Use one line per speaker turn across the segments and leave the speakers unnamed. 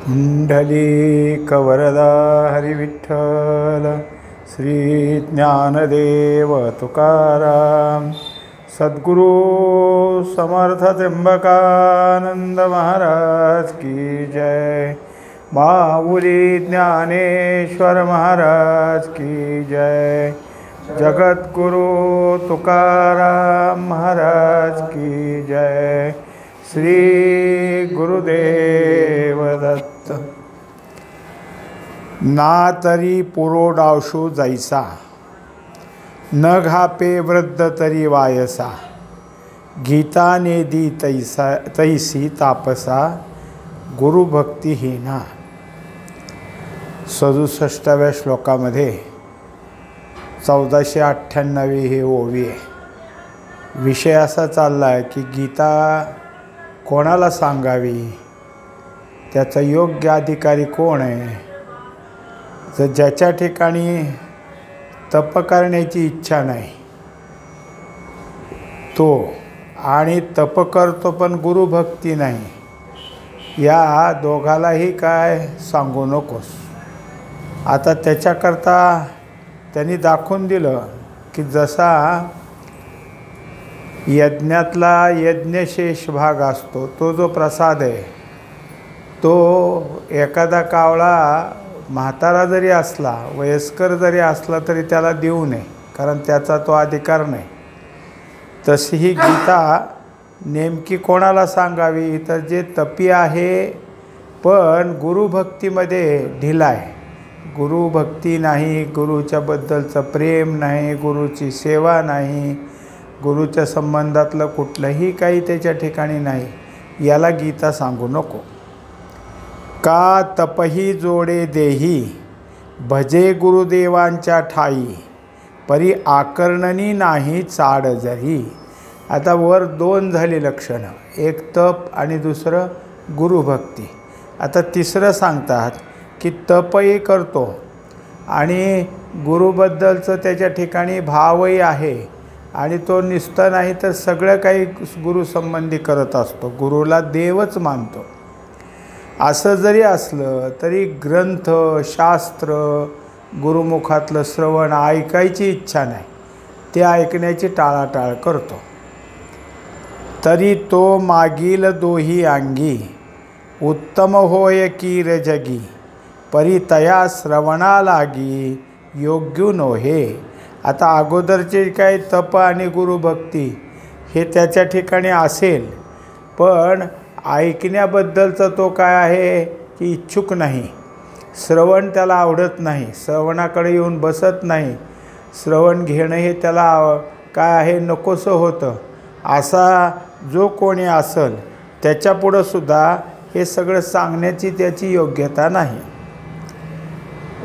पुंडलीकवरदा हरिविठ्ठल श्री ज्ञानदेव तुकाराम सद्गुरु समर्थ त्र्यंबकानंद महाराज की जय। माऊली ज्ञानेश्वर महाराज की जय। जगद्गुरु तुकाराम महाराज की जय। श्री गुरुदेव दत्त। ना तरी पुरोडावशो जैसा, न घापे वृद्ध तरी वायसा, गीता नेदी तैसी तापसा, गुरुभक्तिहीना। 67व्या श्लोकामध्ये 1498 ही ओवी आहे। विषय असा चालला आहे की गीता कोणाला सांगावी, त्याचा योग्य अधिकारी कोण आहे। जर ज्याच्या ठिकाणी तप करण्याची इच्छा नाही तो, आणि तप करतो पण गुरुभक्ती नाही, या दोघालाही काय सांगू नकोस। आता त्याच्याकरता त्यांनी दाखवून दिलं की जसा यज्ञातला यज्ञशेष भाग असतो, तो जो प्रसाद आहे तो एखादा कावळा म्हातारा जरी असला, वयस्कर जरी असला तरी त्याला देऊ नये, कारण त्याचा तो अधिकार नाही। तशी ही गीता नेमकी कोणाला सांगावी, तर जे तपी आहे पण गुरुभक्तीमध्ये ढिला आहे, गुरुभक्ती नाही, गुरुच्याबद्दलचं प्रेम नाही, गुरुची सेवा नाही, गुरुच्या संबंधातलं कुठलंही काही त्याच्या ठिकाणी नाही, याला गीता सांगू नको। का तपही जोडे देही, भजे गुरुदेवांच्या ठाई, परी आकर्णनी नाही चाड जरी। आता वर दोन झाली लक्षणं, एक तप आणि दुसरं गुरुभक्ती। आता तिसरं सांगतात की तपही करतो आणि गुरुबद्दलचं त्याच्या ठिकाणी भावही आहे, आणि तो नुसतं नाही तर सगळं काही गुरुसंबंधी करत असतो, गुरुला देवच मानतो। असं जरी असलं तरी ग्रंथ शास्त्र गुरुमुखातलं श्रवण ऐकायची इच्छा नाही, ते ऐकण्याची टाळाटाळ करतो। तरी तो मागील दोही अंगी, उत्तम होय कीर जगी, परी तया श्रवणा लागी योग्य नोहे। आता अगोदरचे काय तप आणि गुरुभक्ती हे त्याच्या ठिकाणी असेल, पण ऐकण्याबद्दलचा तो काय आहे की इच्छुक नाही, श्रवण त्याला आवडत नाही, श्रवणाकडे येऊन बसत नाही, श्रवण घेणं हे त्याला काय आहे नकोसं होतं। असा जो कोणी असेल त्याच्यापुढंसुद्धा हे सगळं सांगण्याची त्याची योग्यता नाही।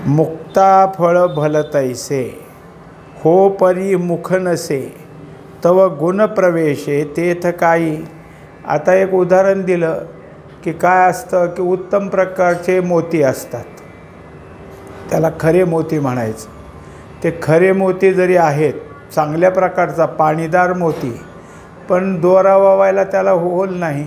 मुक्ता फळ भल तैसे, हो परी मुख नसे, तव गुण प्रवेशे तेथ काही। आता एक उदाहरण दिलं की काय असतं की उत्तम प्रकारचे मोती असतात, त्याला खरे मोती म्हणायचं। ते खरे मोती जरी आहेत, चांगल्या प्रकारचा पाणीदार मोती, पण दोरा वावायला त्याला होल नाही,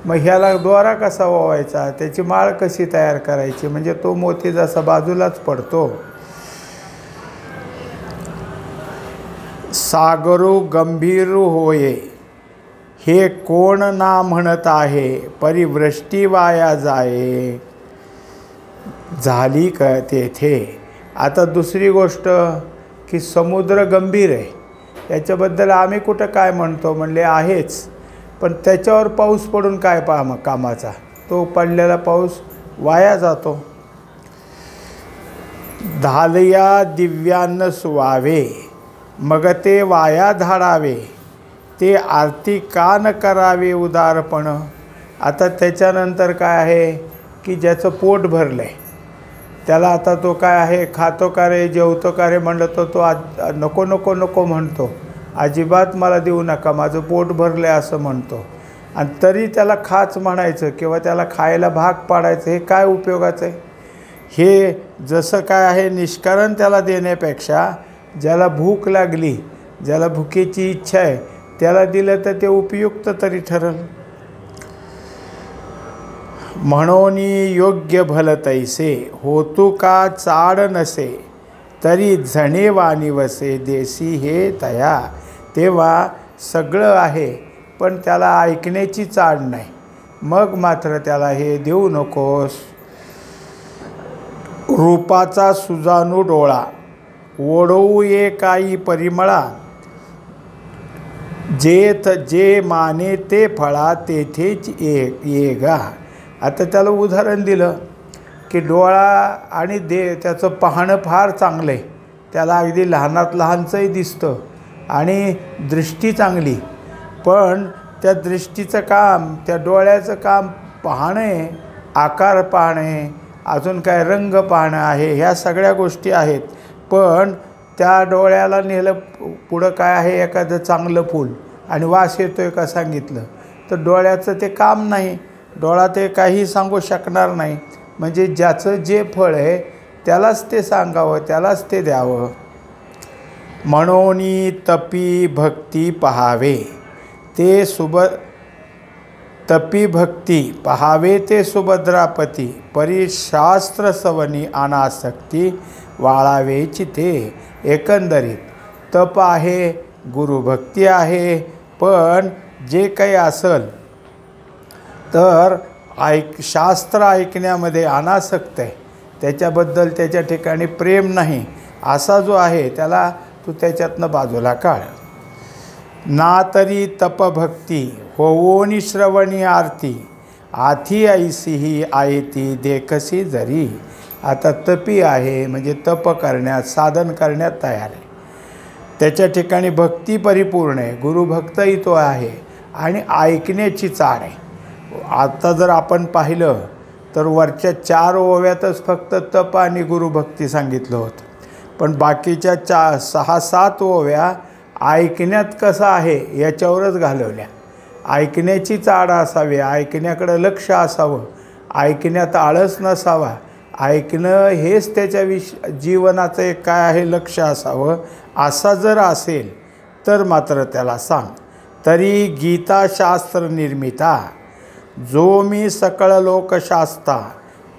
मग ह्याला दोरा कसा वावायचा, त्याची माळ कशी तयार करायची, म्हणजे तो मोती जसा बाजूलाच पडतो। सागरो गंभीर होये, हे कोण ना म्हणत आहे, परिवृष्टी वाया जाये, झाली का तेथे। आता दुसरी गोष्ट की समुद्र गंभीर आहे, याच्याबद्दल आम्ही कुठं काय म्हणतो, म्हणले आहेच, पण त्याच्यावर पाऊस पडून काय कामाचा, तो पडलेला पाऊस वाया जातो। धालया दिव्यान्न सुवावे, मग ते वाया धाडावे, ते आरती का न करावे उदारपण। आता त्याच्यानंतर काय आहे की ज्याचं पोट भरलं आहे त्याला आता तो काय आहे, खातो का रे जेवतो का रे म्हणलं तर तो नको नको नको म्हणतो, अजिबात मला देऊ नका, माझं पोट भरलं आहे असं म्हणतो। आणि तरी त्याला खाच म्हणायचं किंवा त्याला खायला भाग पाडायचं, हे काय उपयोगाचं आहे। हे जसं काय आहे निष्कारण त्याला देण्यापेक्षा ज्याला भूक लागली, ज्याला भुकेची इच्छा आहे त्याला दिलं तर ते उपयुक्त तरी ठरल। म्हणून योग्य भल तैसे होतू का चाड नसे तरी झणे वाणी वसे देसी हे तया. तेव्हा सगळं आहे पण त्याला ऐकण्याची चाड नाही, मग मात्र त्याला हे देऊ नकोस. रूपाचा सुजानू डोळा ओढवू ये काही परिमळा जे माने ते फळा तेथेच ये गा. आता त्याला उदाहरण दिलं की डोळा आणि त्याचं पाहणं फार चांगलं आहे, त्याला अगदी लहानात लहानचंही दिसतं आणि दृष्टी चांगली, पण त्या दृष्टीचं काम, त्या डोळ्याचं काम पाहणे, आकार पाहणे, अजून काय रंग पाहणं आहे, ह्या सगळ्या गोष्टी आहेत. पण त्या डोळ्याला नेलं पुढं काय आहे, एखादं चांगलं फूल आणि वास येतोय का सांगितलं तर डोळ्याचं ते काम नाही, डोळा ते काही सांगू शकणार नाही. म्हणजे ज्याचं जे फळ आहे त्यालाच ते सांगावं, त्यालाच ते द्यावं. म्हणून तपी भक्ती पहावे ते तपी भक्ती पहावे ते सुभद्रापती परी शास्त्र सवनी अनासक्ती वाळावेची ते. एकंदरीत तप आहे, गुरुभक्ती आहे, पण जे काही असेल तर शास्त्र ऐकण्यामध्ये अनासक्त आहे, त्याच्याबद्दल त्याच्या ठिकाणी प्रेम नाही, असा जो आहे त्याला तू त्याच्यातनं बाजूला काढ. ना तरी तपभक्ती होवोनी श्रवणी आरती आथी ऐसी ही आयती देखसी जरी. आता तपी आहे म्हणजे तप करण्यात, साधन करण्यात तयार आहे, त्याच्या ठिकाणी भक्ती परिपूर्ण आहे, गुरुभक्तही तो आहे आणि ऐकण्याची चाड आहे. आता जर आपण पाहिलं तर वरच्या 4 ओव्यातच फक्त तप आणि गुरुभक्ती सांगितलं होतं, पण बाकीच्या 6-7 ओव्या ऐकण्यात कसं आहे याच्यावरच घालवल्या. ऐकण्याची चाड असावी, ऐकण्याकडं लक्ष असावं, ऐकण्यात आळस नसावा, ऐकणं हेच त्याच्या जीवनाचं एक काय आहे लक्ष असावं. असा जर असेल तर मात्र त्याला सांग. तरी गीताशास्त्र निर्मिता जो मी सकळ लोकशास्ता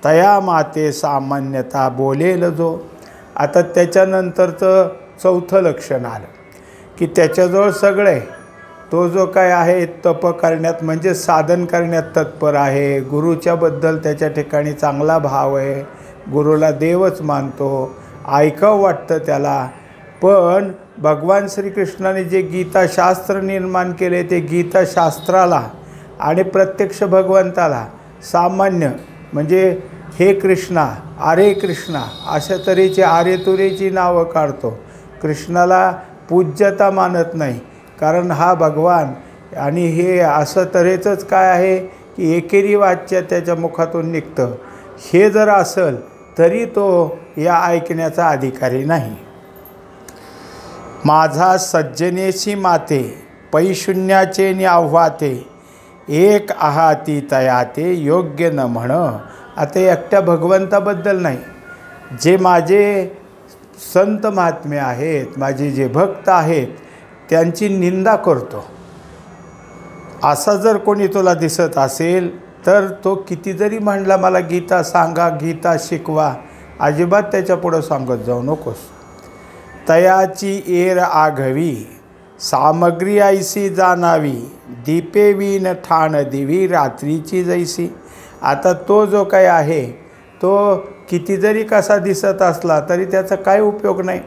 तया माते सामान्यता बोलेल जो. आता त्याच्यानंतरचं 4थं लक्षण आलं की त्याच्याजवळ सगळं आहे, तो जो काय आहे तप करण्यात म्हणजे साधन करण्यात तत्पर आहे, गुरुच्याबद्दल त्याच्या ठिकाणी चांगला भाव आहे, गुरुला देवच मानतो, ऐकावं वाटतं त्याला. पण भगवान श्रीकृष्णाने जे गीताशास्त्र निर्माण केले ते गीताशास्त्राला आणि प्रत्यक्ष भगवंताला सामान्य म्हणजे हे कृष्णा, अरे कृष्णा अशा तऱ्हेची आरेतुरेची नावं काढतो. कृष्णाला पूज्यता मानत नाही, कारण हा भगवान आणि हे असं तऱ्हेचंच काय आहे की एकेरी वाच्य त्याच्या मुखातून निघतं. हे जर असेल तरी तो या ऐकण्याचा अधिकारी नाही. माझा सज्जनेशी माते पैशून्याचे नि आव्हाते एक आहाती तयाते योग्य न म्हण. आता एकट्या भगवंताबद्दल नाही, जे माझे संत महात्मे आहेत, माझे जे भक्त आहेत त्यांची निंदा करतो असा जर कोणी तुला दिसत असेल तर तो किती जरी म्हणला मला गीता सांगा, गीता शिकवा, अजिबात त्याच्यापुढं सांगत जाऊ नकोस. तयाची एर आघवी सामग्री ऐसी जाणावी दीपे वीन ठाण दिवी रात्रीची जैसी. आता तो जो काही आहे तो किती जरी कसा दिसत असला तरी त्याचा काय उपयोग नाही.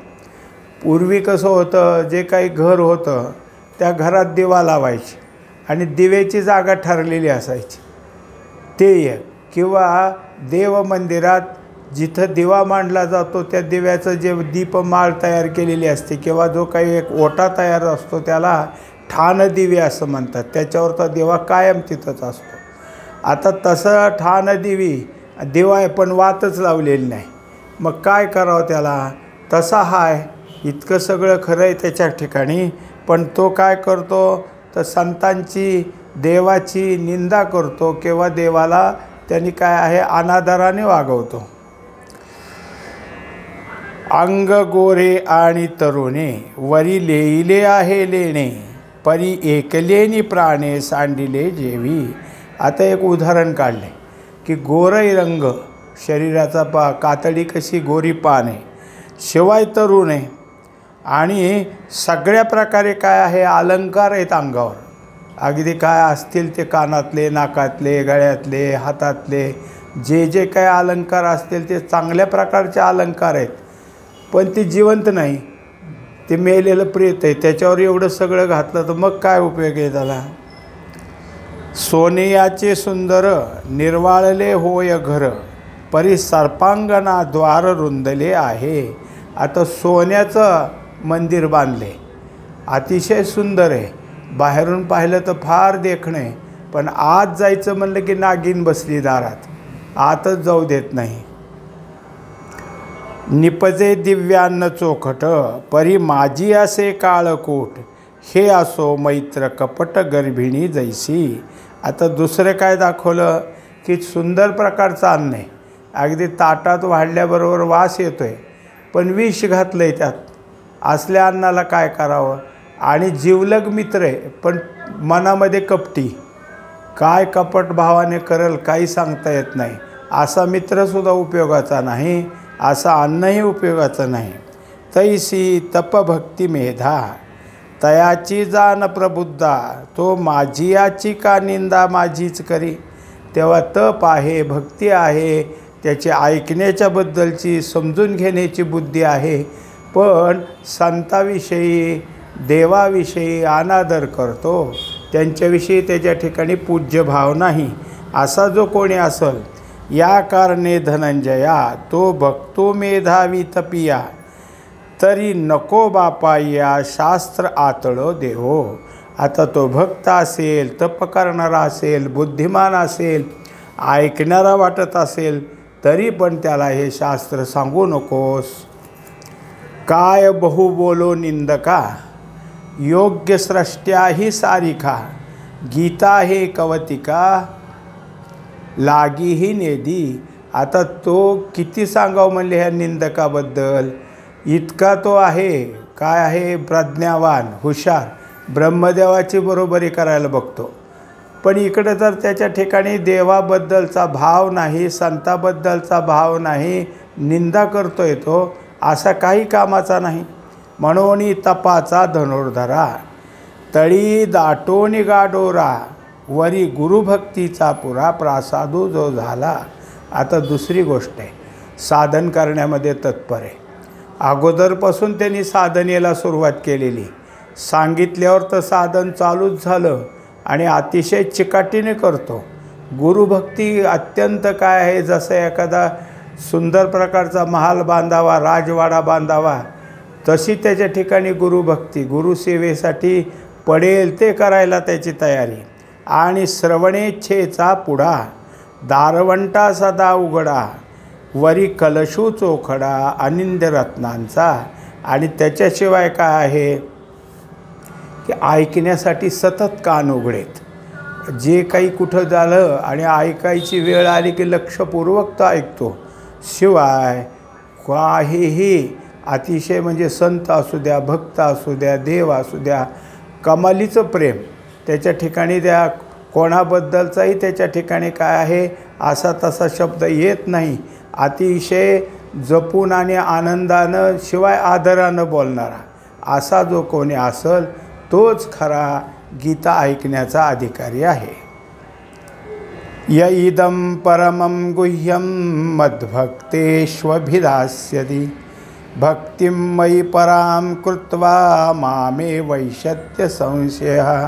पूर्वी कसं होतं, जे काही घर होतं त्या घरात दिवा लावायची आणि दिव्याची जागा ठरलेली असायची ते एक, किंवा देव मंदिरात जिथं दिवा मांडला जातो त्या दिव्याचं जे दीपमाळ तयार केलेली असते किंवा जो काही एक ओटा तयार असतो त्याला ठाण दिवे असं म्हणतात, त्याच्यावर तो दिवा कायम तिथंच असतो. आता तसं ठाण दिवा आहे पण वातच लावलेली नाही, मग काय करावं त्याला. तसा हाय, इतकं सगळं खरं आहे त्याच्या ठिकाणी, पण तो काय करतो तर संतांची देवाची निंदा करतो किंवा देवाला त्यांनी काय आहे अनादराने वागवतो. अंग गोरे आणि तरुणे वरी लेईले आहे लेणे परी एकलेनी प्राणे सांडिले जेवी. आता एक उदाहरण काढले की गोरई रंग शरीराचा कातडी कशी गोरी पान आहे, शिवाय तरुण आहे आणि सगळ्या प्रकारे काय आहे अलंकार आहेत अंगावर. अगदी काय असतील ते कानातले, नाकातले, गळ्यातले, हातातले जे जे काय अलंकार असतील ते चांगल्या प्रकारचे अलंकार आहेत. पण ते जिवंत नाही, ते मेलेलं प्रेत आहे. त्याच्यावर एवढं सगळं घातलं तर मग काय उपयोग आहे त्याला. सोनियाचे सुंदर निर्वाळले होय घर, परी सर्पांगणा द्वार रुंदले आहे. आता सोन्याचं मंदिर बांधले, अतिशय सुंदर आहे. बाहेरून पाहिलं तर फार देखणं आहे, पण आत जायचं म्हणलं की नागिन बसली दारात, आतच जाऊ देत नाही. निपजे दिव्यान्न चोखट, परी माझी असे काळकोट, हे असो मैत्र कपट गर्भिणी जैसी. आता दुसरं काय दाखवलं की सुंदर प्रकारचं अन्न आहे, अगदी ताटात वाढल्याबरोबर वास येतो आहे, पण विष घातलं आहे त्यात. असल्या अन्नाला काय करावं. आणि जिवलग मित्र आहे पण मनामध्ये कपटी, काय कपट भावाने करल काही सांगता येत नाही. असा मित्रसुद्धा उपयोगाचा नाही, असा अन्नही उपयोगाचं नाही. तैसी तपभक्ती मेधा, तयाची जाण प्रबुद्धा, तो माझियाची का निंदा माझीच करी. तेव्हा तप आहे, भक्ती आहे, त्याची ऐकण्याच्याबद्दलची समजून घेण्याची बुद्धी आहे, पण संताविषयी देवाविषयी अनादर करतो, त्यांच्याविषयी त्याच्या ठिकाणी पूज्य भाव नाही. असा जो कोणी असेल, या कारणे धनंजया तो भक्तो मेधावी तपिया, तरी नको बापा या शास्त्र आतळो देहो. आता तो भक्त असेल, तप करणारा असेल, बुद्धिमान असेल, ऐकणारा वाटत असेल, तरी पण त्याला हे शास्त्र सांगू नकोस. काय बहु बोलो निंदका, योग्य सृष्ट्या ही सारिखा, गीता हे कवतिका लागी ही नेदी. आता तो किती सांगावं म्हणले ह्या निंदकाबद्दल. इतका तो आहे काय आहे प्रज्ञावान, हुशार, ब्रह्मदेवाची बरोबरी करायला बघतो, पण इकडं जर त्याच्या ठिकाणी देवाबद्दलचा भाव नाही, संताबद्दलचा भाव नाही, निंदा करतोय तो, असा काही कामाचा नाही. म्हणून तपाचा धनुर्धरा, तळी दाटोनी गाडोरा, वरी गुरुभक्तीचा पुरा प्रासादू जो झाला. आता दुसरी गोष्ट आहे, साधन करण्यामध्ये तत्पर आहे. अगोदरपासून त्यांनी साधनेला सुरुवात केलेली, सांगितल्यावर तर साधन चालूच झालं आणि अतिशय चिकाटीने करतो. गुरुभक्ती अत्यंत काय आहे, जसं एखादा सुंदर प्रकारचा महाल बांधावा, राजवाडा बांधावा, तशी त्याच्या ठिकाणी गुरुभक्ती, गुरुसेवेसाठी पडेल ते करायला त्याची तयारी. आणि श्रवणेच्छेचा पुढा, दारवंटा सदा उघडा, वरी कलशू चोखडा अनिंद्य रत्नांचा. आणि त्याच्याशिवाय काय आहे की ऐकण्यासाठी सतत कान उघडेत. जे काही कुठं झालं आणि ऐकायची वेळ आली की लक्षपूर्वक तो ऐकतो. शिवाय काहीही अतिशय म्हणजे संत असू द्या, भक्त असू द्या, देव असू द्या, कमालीचं प्रेम त्याच्या ठिकाणी, त्या कोणाबद्दलचाही त्याच्या ठिकाणी काय आहे असा तसा शब्द येत नाही. अतिशय जपून आणि आनंदानं शिवाय आदरानं बोलणारा असा जो कोणी असेल तोच खरा गीता ऐकण्याचा अधिकारी आहे. य इदं परमं गुह्यं मद्भक्तेष्वभिधास्यति, भक्तिं मयि परां कृत्वा मामे वैशत्य संशयः.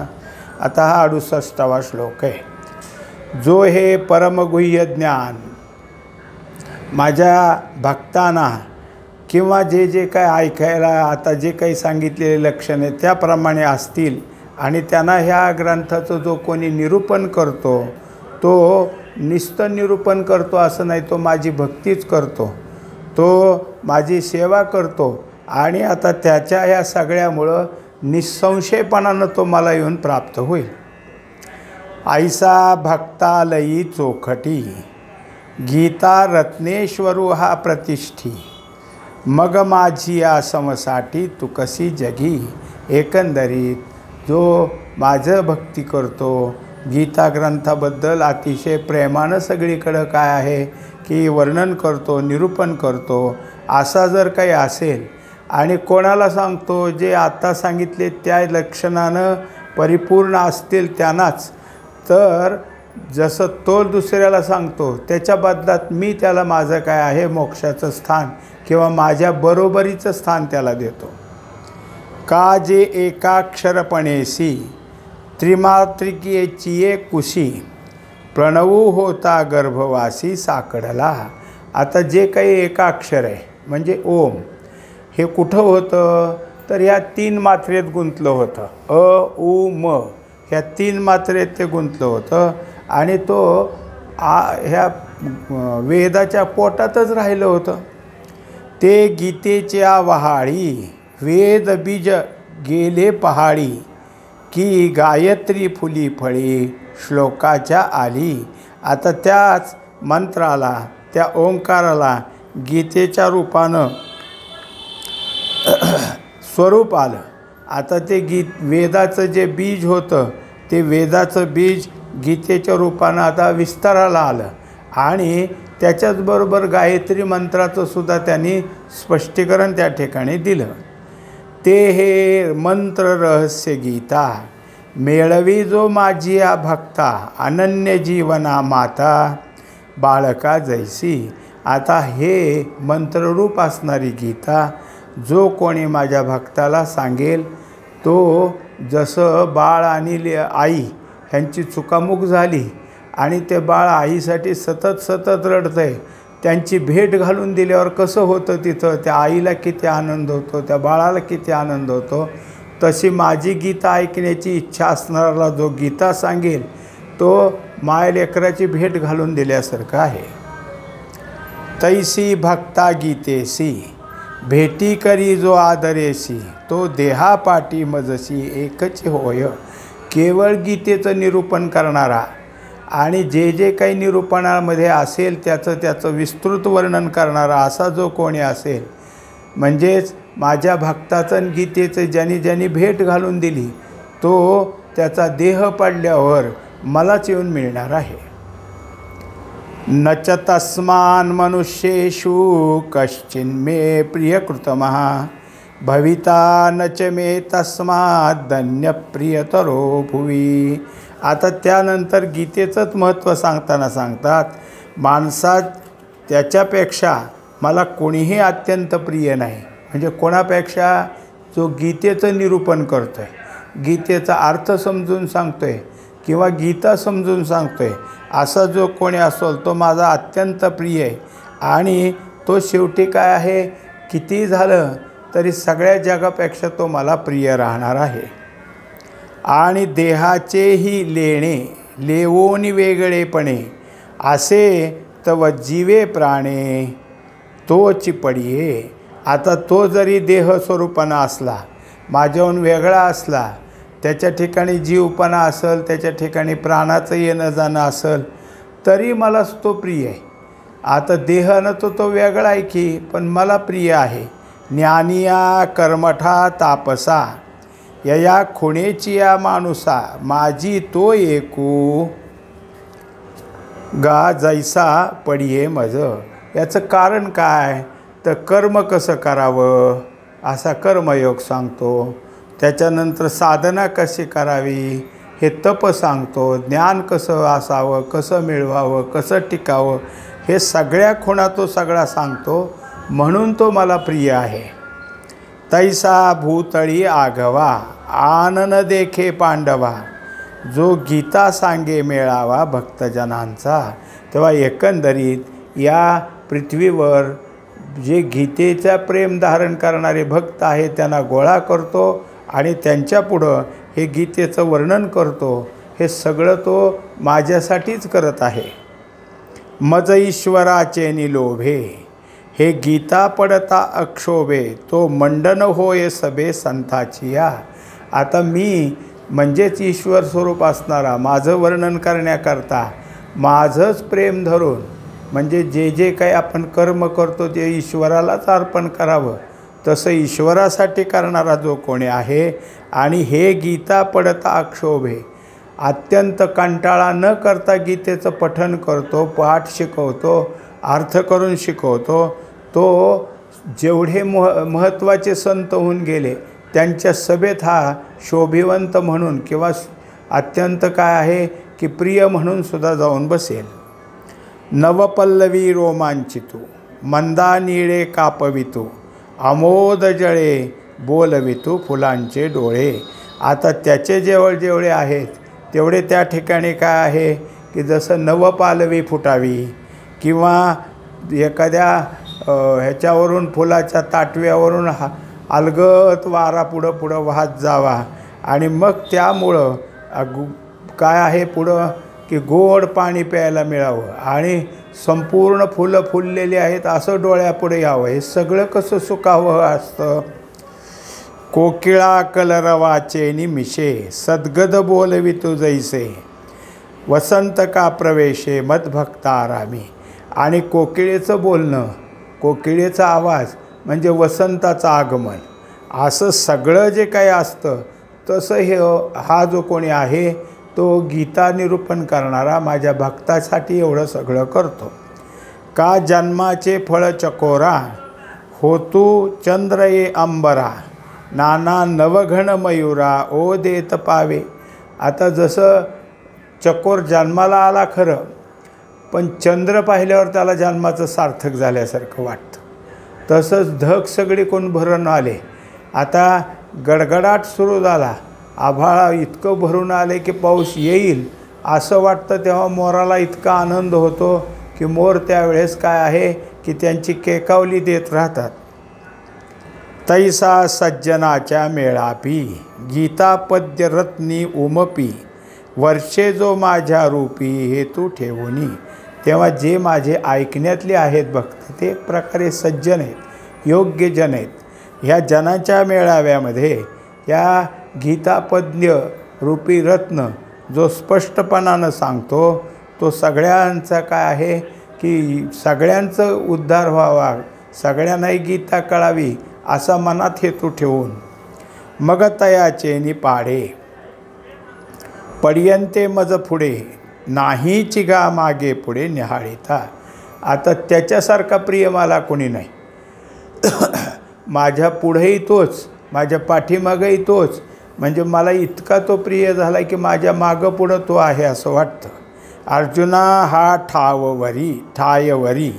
आता हा 68वा श्लोक आहे. जो हे परमगुह्य ज्ञान माझ्या भक्तांना किंवा जे जे काय ऐकायला आता जे काही सांगितलेले लक्षणे त्याप्रमाणे असतील आणि त्यांना ह्या ग्रंथाचं जो कोणी निरूपण करतो, तो निस्तं निरूपण करतो असं नाही, तो माझी भक्तीच करतो, तो माझी सेवा करतो आणि आता त्याच्या ह्या सगळ्यामुळं निसंशयपणानं तो मला येऊन प्राप्त होईल. ऐसा भक्तालयी चोखटी, गीता रत्नेश्वरू हा प्रतिष्ठी, मग माझी या समसाठी तू कशी जगी. एकंदरीत जो माझं भक्ती करतो, गीता ग्रंथाबद्दल अतिशय प्रेमानं सगळीकडं काय आहे की वर्णन करतो, निरूपण करतो. असा जर काही असेल आणि कोणाला सांगतो जे आता सांगितले त्या लक्षणानं परिपूर्ण असतील त्यांनाच, तर जसं तो दुसऱ्याला सांगतो त्याच्या बदल्यात मी त्याला माझं काय आहे मोक्षाचं स्थान किंवा माझ्या बरोबरीचं स्थान त्याला देतो. का जे एकाक्षरपणेसी त्रिमात्रिकेची कुशी प्रणवू होता गर्भवासी साकडला. आता जे काही एकाक्षर आहे म्हणजे ओम, हे कुठं होतं तर ह्या 3 मात्रेत गुंतलं होतं. अ उ म ह्या 3 मात्रेत ते गुंतलं होतं आणि तो ह्या वेदाच्या पोटातच राहिलं होतं. ते गीतेच्या वहाळी वेद बीज गेले पहाडी की गायत्री फुली फळी श्लोकाच्या आली. आता त्याच मंत्राला, त्या ओंकाराला गीतेच्या रूपानं स्वरूप आलं. आता ते वेदाचं जे बीज होतं ते वेदाचं बीज गीतेच्या रूपानं आता विस्ताराला आलं आणि त्याच्याचबरोबर गायत्री मंत्राचं सुद्धा त्यांनी स्पष्टीकरण त्या ठिकाणी दिलं. ते हे मंत्र रहस्य गीता मेळवी जो माझी या भक्ता अनन्य जीवना माता बाळका जैसी. आता हे मंत्ररूप असणारी गीता जो कोणी माझ्या भक्ताला सांगेल तो जसं बाळ आणि आई ह्यांची चुकामुक झाली आणि ते बाळ आईसाठी सतत रडतं आहे, त्यांची भेट घालून दिल्यावर कसं होतं तिथं त्या आईला किती आनंद होतो, त्या बाळाला किती आनंद होतो, तशी माझी गीता ऐकण्याची इच्छा असणारा जो गीता सांगेल तो मायलेकराची भेट घालून दिल्यासारखं आहे. तैसी भक्ता गीतेसी भेटी करी जो आदरेसी तो देहापाटी मजसी एकच होय. केवळ गीतेचं निरूपण करणारा आणि जे जे काही निरूपणामध्ये असेल त्याचं विस्तृत वर्णन करणारा असा जो कोणी असेल, म्हणजेच माझ्या भक्ताचं गीतेचं ज्यांनी भेट घालून दिली तो त्याचा देह पडल्यावर मलाच येऊन मिळणार आहे. नच तस्मान मनुष्येषु कश्चिन्मे प्रियकृतमः भविता नच मे तस्मात् धन्य प्रियतरो भुवी. आता त्यानंतर गीतेचंच महत्त्व सांगतात माणसात त्याच्यापेक्षा मला कोणीही अत्यंत प्रिय नाही. म्हणजे कोणापेक्षा जो गीतेचं निरूपण करतो आहे, गीतेचा अर्थ समजून सांगतो आहे किंवा गीता समजून सांगतो आहे, असा जो कोणी असेल तो माझा अत्यंत प्रिय आहे. आणि तो शेवटी काय आहे, किती झालं तरी सगळ्या जगापेक्षा तो मला प्रिय राहणार आहे. आणि देहाचेही लेणे लेवोनी वेगळेपणे असे तव जीवे प्राणे तोची पडिये. आता तो जरी देह स्वरूपानं असला, माझ्याहून वेगळा असला, त्याच्या ठिकाणी जीवपणा असेल, त्याच्या ठिकाणी प्राणाचं येणं जाणं असेल, तरी मलाच तो प्रिय आहे. आता देहानं तो वेगळा आहे की, पण मला प्रिय आहे. ज्ञानिया कर्मठा तापसा या खुणेची या माणूसा माझी तो एकू गा जैसा पडिये मज. याचं कारण काय तर कर्म कसं करावं असा कर्मयोग सांगतो. त्याच्यानंतर साधना कशी करावी हे तप सांगतो. ज्ञान कसं असावं, कसं मिळवावं, कसं टिकावं हे सगळ्या खुणा तो सगळा सांगतो. म्हणून तो मला प्रिय आहे. तैसा भूतळी आघवा आनन देखे पांडवा जो गीता सांगे मेळावा भक्तजनांचा. तेव्हा एकंदरीत या पृथ्वीवर जे गीतेचा प्रेम धारण करणारे भक्त आहेत त्यांना गोळा करतो आणि त्यांच्यापुढं हे गीतेचं वर्णन करतो. हे सगळं तो माझ्यासाठीच करत आहे. मज ईश्वराचे निलोभे हे गीता पडता अक्षोभे तो मंडन होय सबे संताची या. आता मी म्हणजेच ईश्वर स्वरूप असणारा माझं वर्णन करण्याकरता माझंच प्रेम धरून, म्हणजे जे जे काही आपण कर्म करतो ते ईश्वरालाच अर्पण करावं, तसं ईश्वरासाठी करणारा जो कोणी आहे. आणि हे गीता पडता अक्षोभे अत्यंत कंटाळा न करता गीतेचं पठण करतो, पाठ शिकवतो, अर्थ करून शिकवतो, तो जेवढे महत्त्वाचे संत होऊन गेले त्यांच्या सभेत हा शोभिवंत म्हणून किंवा अत्यंत काय आहे की प्रिय म्हणून सुद्धा जाऊन बसेल. नवपल्लवी रोमांचितू मंदा निळे कापवितू अमोद जळे बोलवितू फुलांचे डोळे. आता त्याचे जेवढे आहेत तेवढे त्या ठिकाणी काय आहे की जसं नवपालवी फुटावी किंवा एखाद्या ह्याच्यावरून फुलाच्या ताटव्यावरून अलगद वारा पुढं वाहत जावा आणि मग त्यामुळं काय आहे पुढं की गोड पाणी प्यायला मिळावं आणि संपूर्ण फुलं फुललेली आहेत असं डोळ्यापुढे यावं. हे सगळं कसं सुखावं असतं. कोकिळा कलरवाचे निमिषे सद्गद बोलवितू जैसे वसंत का प्रवेशे मदभक्तारामी. आणि कोकिळेचं बोलणं, कोकिळेचा आवाज म्हणजे वसंताचं आगमन. असं सगळं जे काही असतं तसं हा जो कोणी आहे तो गीता निरूपण करणारा माझ्या भक्तासाठी एवढं सगळं करतो. का जन्माचे फळ चकोरा होतू चंद्र ये अंबरा नाना नवघण मयुरा ओ देत पावे. आता जसं चकोर जन्माला आला खरं, पण चंद्र पाहिल्यावर त्याला जन्माचं सार्थक झाल्यासारखं वाटतं. तसंच ढग सगळे कोण भरून आले. आता गडगडाट सुरू झाला, आभाळा इतकं भरून आले की पाऊस येईल असं वाटतं, तेव्हा मोराला इतका आनंद होतो की मोर त्यावेळेस काय आहे की त्यांची केकावली देत राहतात. तैसा सज्जनाच्या मेळापी गीता पद्यरत्नी उमपी वर्षे जो माझ्या रूपी हेतू ठेवूनी. तेव्हा जे माझे ऐकण्यातले आहेत भक्त ते प्रकारे सज्जन आहेत, योग्य जन आहेत. ह्या जनाच्या मेळाव्यामध्ये या गीतापद्य रूपी रत्न जो स्पष्टपणानं सांगतो तो सगळ्यांचा काय आहे की सगळ्यांचं उद्धार व्हावा, सगळ्यांनाही गीता कळावी असा मनात हेतू ठेवून मग तयाचे निपाडे पर्यंते मज पुढे नाही चिगा मागे पुढे निहाळीता. आता त्याच्यासारखा प्रिय मला कोणी नाही. माझ्या पुढेही तोच, माझ्या पाठीमागंही तोच. म्हणजे मला इतका तो प्रिय झाला की माझ्या मागं पुढं तो आहे असं वाटतं. अर्जुना हा ठायवरी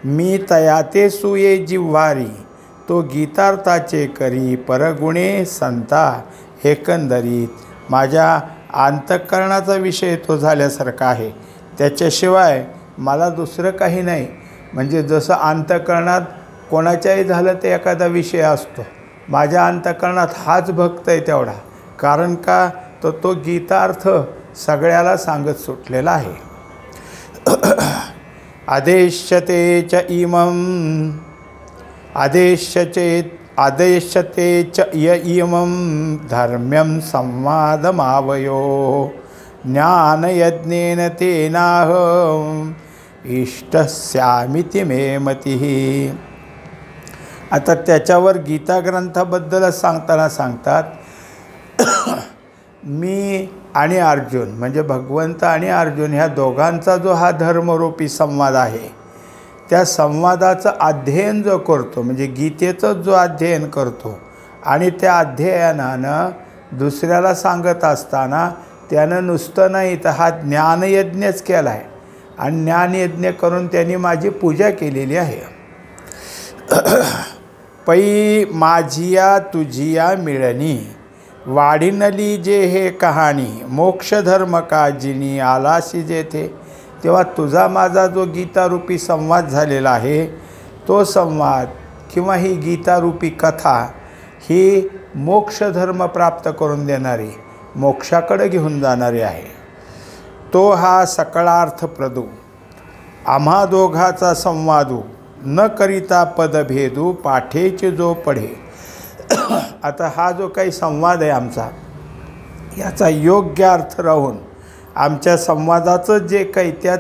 मी तयाते सुये जिव्हारी तो गीतार्थाचे करी परगुणे संता. एकंदरीत माझ्या अंतःकरणाचा विषय तो झाल्यासारखा आहे, त्याच्याशिवाय मला दुसरं काही नाही. म्हणजे जसं अंतःकरणात कोणाच्याही झालं ते एखादा विषय असतो, माझ्या अंतःकरणात हाच भक्त आहे तेवढा. कारण का तर तो गीतार्थ सगळ्याला सांगत सुटलेला आहे. आदेश्यते च इमं आदेश्यते च इमं धर्म्यं संवादमावयो ज्ञानयज्ञेन तेनाहं इष्टस्यामिति मे मतिः. आता त्याच्यावर गीता ग्रंथाबद्दलच सांगताना सांगतात मी आणि अर्जुन म्हणजे भगवंत आणि अर्जुन ह्या दोघांचा जो हा धर्मरूपी संवाद आहे त्या संवादाचं अध्ययन जो करतो म्हणजे गीतेचं जो अध्ययन करतो आणि त्या अध्ययनानं दुसऱ्याला सांगत असताना त्यानं नुसतं नाही तर हा ज्ञानयज्ञच केला आहे आणि ज्ञानयज्ञ करून त्यांनी माझी पूजा केलेली आहे. पै माझिया तुझिया मिळणी वाढिनली जे हे कहाणी मोक्षधर्म काजिनी आलाशी जेथे. तेव्हा तुझा माझा जो गीतारूपी संवाद झालेला आहे तो संवाद किंवा ही गीतारूपी कथा ही मोक्षधर्म प्राप्त करून देणारी, मोक्षाकडे घेऊन जाणारी आहे. तो हा सकळार्थप्रदू आम्हा दोघाचा संवादू न करिता पदभेदू पाठेचे जो पढे. आता हा जो काही संवाद आहे आमचा याचा योग्य अर्थ राहून आमच्या संवादाचं जे काही त्यात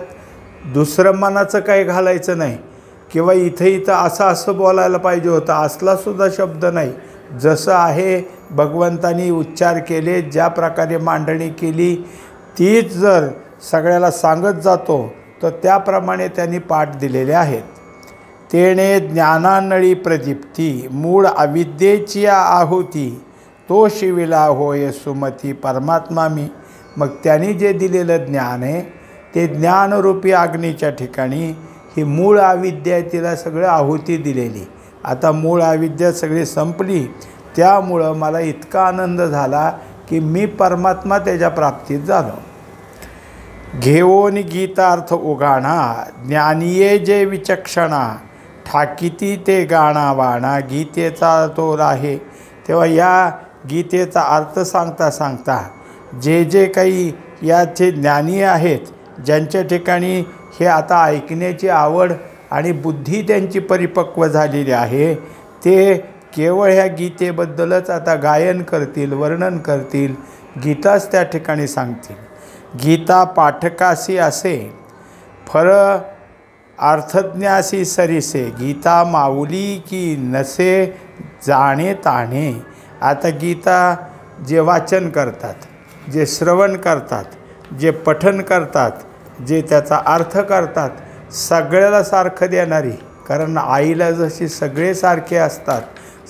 दुसरं मनाचं काही घालायचं नाही किंवा इथं असं बोलायला पाहिजे होतं असलासुद्धा शब्द नाही. जसं आहे भगवंतानी उच्चार केले, ज्या प्रकारे मांडणी केली तीच जर सगळ्याला सांगत जातो तर त्याप्रमाणे त्यांनी पाठ दिलेले आहेत. तेणे ज्ञानानळी प्रदीप्ती मूळ अविद्येची आहुती तो शिविला होय सुमती परमात्मा मी. मग त्यांनी जे दिलेलं ज्ञान आहे ते ज्ञानरूपी अग्नीच्या ठिकाणी ही मूळ अविद्या तिला सगळं आहुती दिलेली. आता मूळ अविद्या सगळी संपली, त्यामुळं मला इतका आनंद झाला की मी परमात्मा त्याच्या प्राप्तीत झालो. घेऊन गीतार्थ उगाणा ज्ञानिये जे विचक्षणा ठाकिती ते गाणा वाणा. गीतेचा तो आहे तेव्हा या गीतेचा अर्थ सांगता सांगता जे जे काही याचे ज्ञानी आहेत, ज्यांच्या ठिकाणी हे आता ऐकण्याची आवड आणि बुद्धी त्यांची परिपक्व झालेली आहे, ते केवळ ह्या गीतेबद्दलच आता गायन करतील, वर्णन करतील, गीताच त्या ठिकाणी सांगतील. गीता पाठकासी असे फर अर्थज्ञासी सरिसे. गीता माऊली की नसे जाणे ताणे. आता गीता जे वाचन करतात, जे श्रवण करतात, जे पठन करतात, जे त्याचा अर्थ करतात, सगळ्याला सारखं देणारी. कारण आईला जशी सगळे सारखे असतात,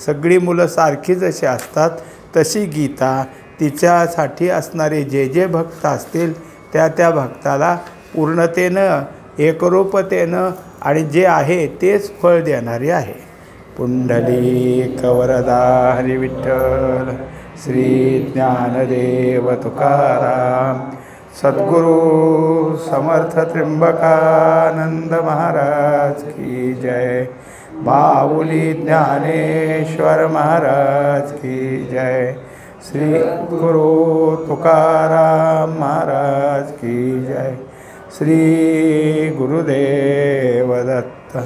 सगळी मुलं सारखी जशी असतात, तशी गीता तिच्यासाठी असणारे जे जे भक्त असतील त्या त्या भक्ताला पूर्णतेनं, एकरूपतेनं आणि जे आहे तेच फळ देणारी आहे. पुंडलिक वरदा हरी विठ्ठल श्री ज्ञानदेव तुकाराम सद्गुरु समर्थ त्र्यंबकानंद महाराज की जय. बाहुली ज्ञानेश्वर महाराज की जय. श्री गुरु तुकाराम महाराज की जय. श्री गुरुदेव दत्त.